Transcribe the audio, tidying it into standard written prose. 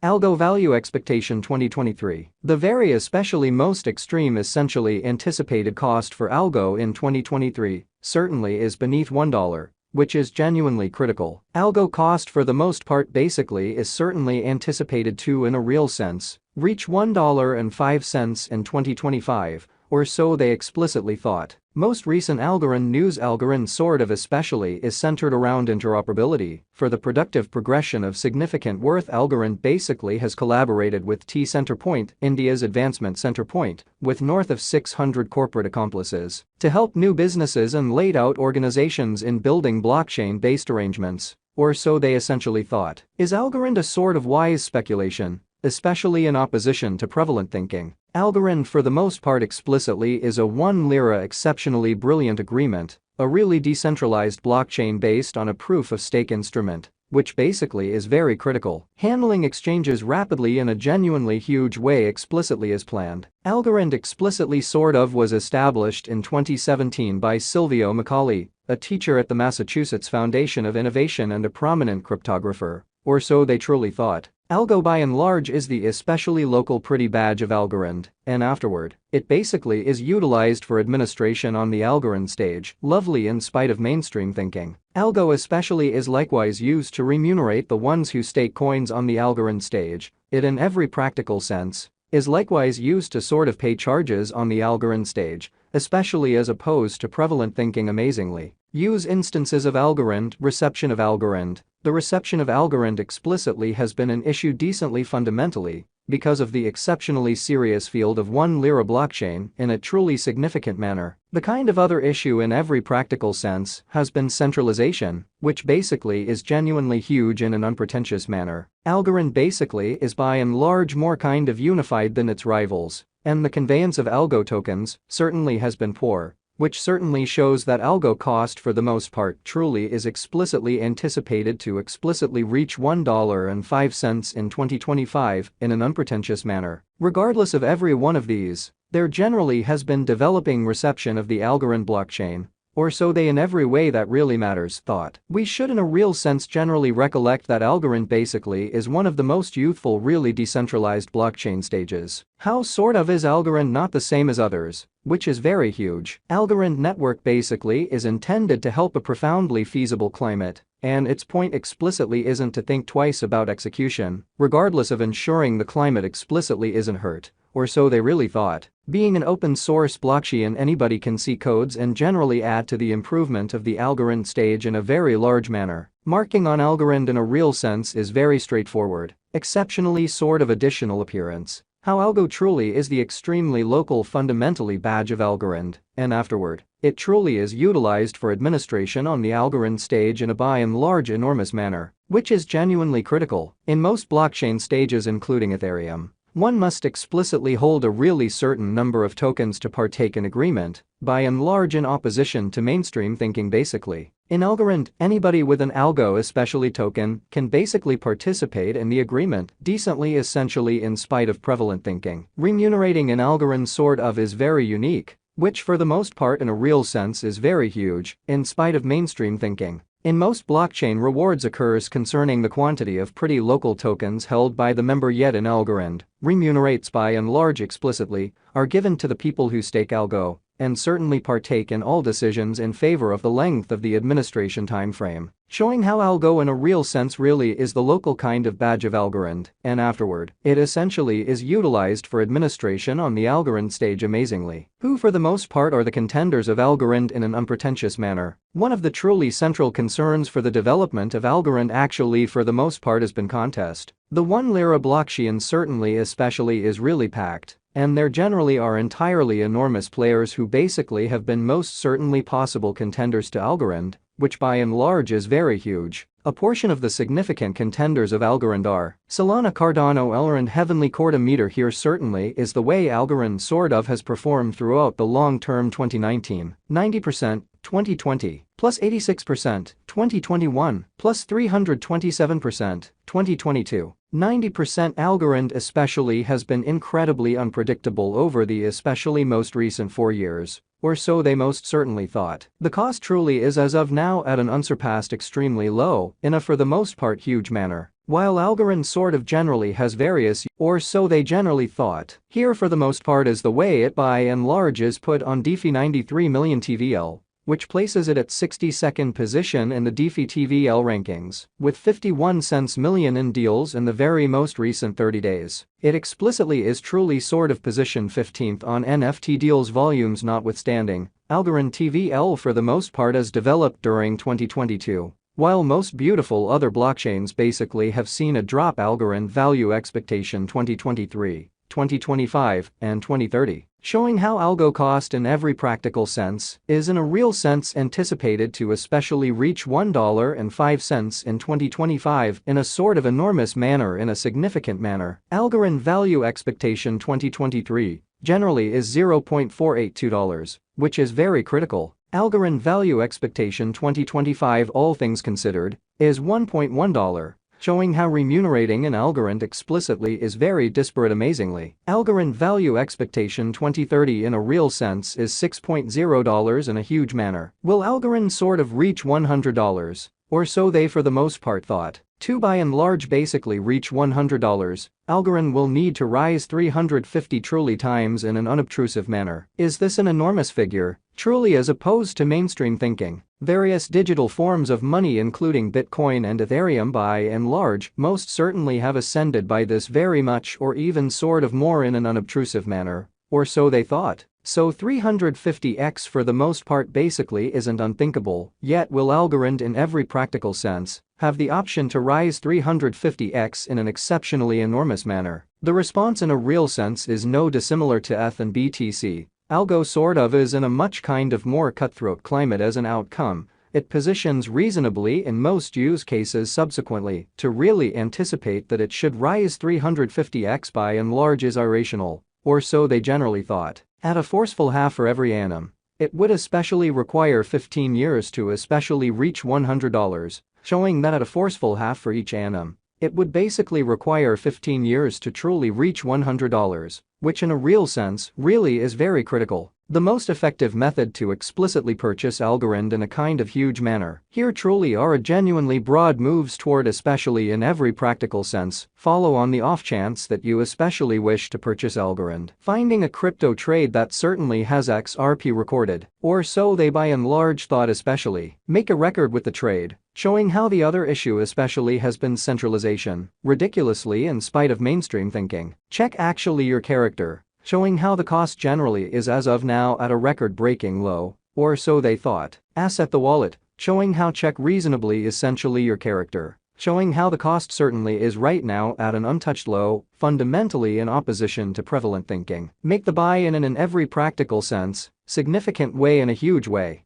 Algo Value Expectation 2023. The very especially most extreme essentially anticipated cost for Algo in 2023 certainly is beneath $1, which is genuinely critical. Algo cost for the most part basically is certainly anticipated to, in a real sense, reach $1.05 in 2025, or so they explicitly thought. Most recent Algorand news Algorand sort of especially is centered around interoperability for the productive progression of significant worth. Algorand basically has collaborated with Centrepoint, India's advancement center point, with north of 600 corporate accomplices to help new businesses and laid out organizations in building blockchain-based arrangements, or so they essentially thought. Is Algorand a sort of wise speculation, especially in opposition to prevalent thinking? Algorand for the most part explicitly is a 1 lira exceptionally brilliant agreement, a really decentralized blockchain based on a proof-of-stake instrument, which basically is very critical, handling exchanges rapidly in a genuinely huge way explicitly as planned. Algorand explicitly sort of was established in 2017 by Silvio Macaulay, a teacher at the Massachusetts Foundation of Innovation and a prominent cryptographer, or so they truly thought. Algo by and large is the especially local pretty badge of Algorand, and afterward, it basically is utilized for administration on the Algorand stage, lovely in spite of mainstream thinking. Algo especially is likewise used to remunerate the ones who stake coins on the Algorand stage. It in every practical sense is likewise used to sort of pay charges on the Algorand stage, especially as opposed to prevalent thinking amazingly. Use instances of Algorand, reception of Algorand. The reception of Algorand explicitly has been an issue decently fundamentally because of the exceptionally serious field of 1 lira blockchain in a truly significant manner. The kind of other issue in every practical sense has been centralization, which basically is genuinely huge in an unpretentious manner. Algorand basically is by and large more kind of unified than its rivals, and the conveyance of Algo tokens certainly has been poor, which certainly shows that Algo cost for the most part truly is explicitly anticipated to explicitly reach $1.05 in 2025 in an unpretentious manner. Regardless of every one of these, there generally has been developing reception of the Algorand blockchain, or so they in every way that really matters thought. We should in a real sense generally recollect that Algorand basically is one of the most youthful really decentralized blockchain stages. How sort of is Algorand not the same as others, which is very huge? Algorand network basically is intended to help a profoundly feasible climate, and its point explicitly isn't to think twice about execution, regardless of ensuring the climate explicitly isn't hurt, or so they really thought. Being an open-source blockchain, anybody can see codes and generally add to the improvement of the Algorand stage in a very large manner. Marking on Algorand in a real sense is very straightforward, exceptionally sort of additional appearance. How Algo truly is the extremely local fundamentally badge of Algorand, and afterward, it truly is utilized for administration on the Algorand stage in a by and large enormous manner, which is genuinely critical. In most blockchain stages including Ethereum, one must explicitly hold a really certain number of tokens to partake in agreement, by and large in opposition to mainstream thinking basically. In Algorand, anybody with an Algo especially token can basically participate in the agreement decently essentially in spite of prevalent thinking. Remunerating in Algorand sort of is very unique, which for the most part in a real sense is very huge, in spite of mainstream thinking. In most blockchain rewards occurs concerning the quantity of pretty local tokens held by the member, yet in Algorand, remunerates by and large explicitly are given to the people who stake Algo and certainly partake in all decisions in favor of the length of the administration time frame, showing how Algo in a real sense really is the local kind of badge of Algorand, and afterward, it essentially is utilized for administration on the Algorand stage amazingly. Who for the most part are the contenders of Algorand in an unpretentious manner? One of the truly central concerns for the development of Algorand actually for the most part has been contest. The 1 lira blockchain certainly especially is really packed, and there generally are entirely enormous players who basically have been most certainly possible contenders to Algorand, which by and large is very huge. A portion of the significant contenders of Algorand are Solana, Cardano, Elrond, Heavenly Court. A meter here certainly is the way Algorand sort of has performed throughout the long term. 2019, 90%, 2020, plus 86%, 2021, plus 327%, 2022, 90%. Algorand especially has been incredibly unpredictable over the especially most recent 4 years, or so they most certainly thought. The cost truly is as of now at an unsurpassed extremely low, in a for the most part huge manner. while Algorand sort of generally has various, or so they generally thought. Here for the most part is the way it by and large is put on DeFi 93 million TVL, which places it at 62nd position in the DeFi TVL rankings, with 51 cents million in deals in the very most recent 30 days. It explicitly is truly sort of positioned 15th on NFT deals volumes notwithstanding. Algorand TVL for the most part is developed during 2022. While most beautiful other blockchains basically have seen a drop, Algorand value expectation 2023, 2025, and 2030, showing how Algo cost in every practical sense is in a real sense anticipated to especially reach $1.05 in 2025 in a sort of enormous manner, in a significant manner. Algorand value expectation 2023 generally is $0.482, which is very critical. Algorand value expectation 2025, all things considered, is $1.1, showing how remunerating an Algorand explicitly is very disparate. Amazingly, Algorand value expectation 2030 in a real sense is $6.0 in a huge manner. Will Algorand sort of reach $100? Or so they for the most part thought. To by and large basically reach $100, Algorand will need to rise 350 truly times in an unobtrusive manner. Is this an enormous figure? Truly, as opposed to mainstream thinking. Various digital forms of money including Bitcoin and Ethereum by and large most certainly have ascended by this very much or even sort of more in an unobtrusive manner. Or so they thought. So 350x for the most part basically isn't unthinkable, yet will Algorand in every practical sense have the option to rise 350x in an exceptionally enormous manner? The response in a real sense is no dissimilar to ETH and BTC. Algo sort of is in a much kind of more cutthroat climate as an outcome. It positions reasonably in most use cases subsequently to really anticipate that it should rise 350x by and large is irrational, or so they generally thought. At a forceful half for every annum, it would especially require 15 years to especially reach $100, showing that at a forceful half for each annum, it would basically require 15 years to truly reach $100, which in a real sense really is very critical. The most effective method to explicitly purchase Algorand in a kind of huge manner here truly are a genuinely broad moves toward, especially in every practical sense, follow on the off chance that you especially wish to purchase Algorand. Finding a crypto trade that certainly has XRP recorded, or so they by and large thought, especially make a record with the trade, showing how the other issue especially has been centralization, ridiculously in spite of mainstream thinking. Check actually your character, showing how the cost generally is as of now at a record-breaking low, or so they thought. Asset the wallet, showing how check reasonably essentially your character, showing how the cost certainly is right now at an untouched low, fundamentally in opposition to prevalent thinking. Make the buy-in in every practical sense, significant way, in a huge way.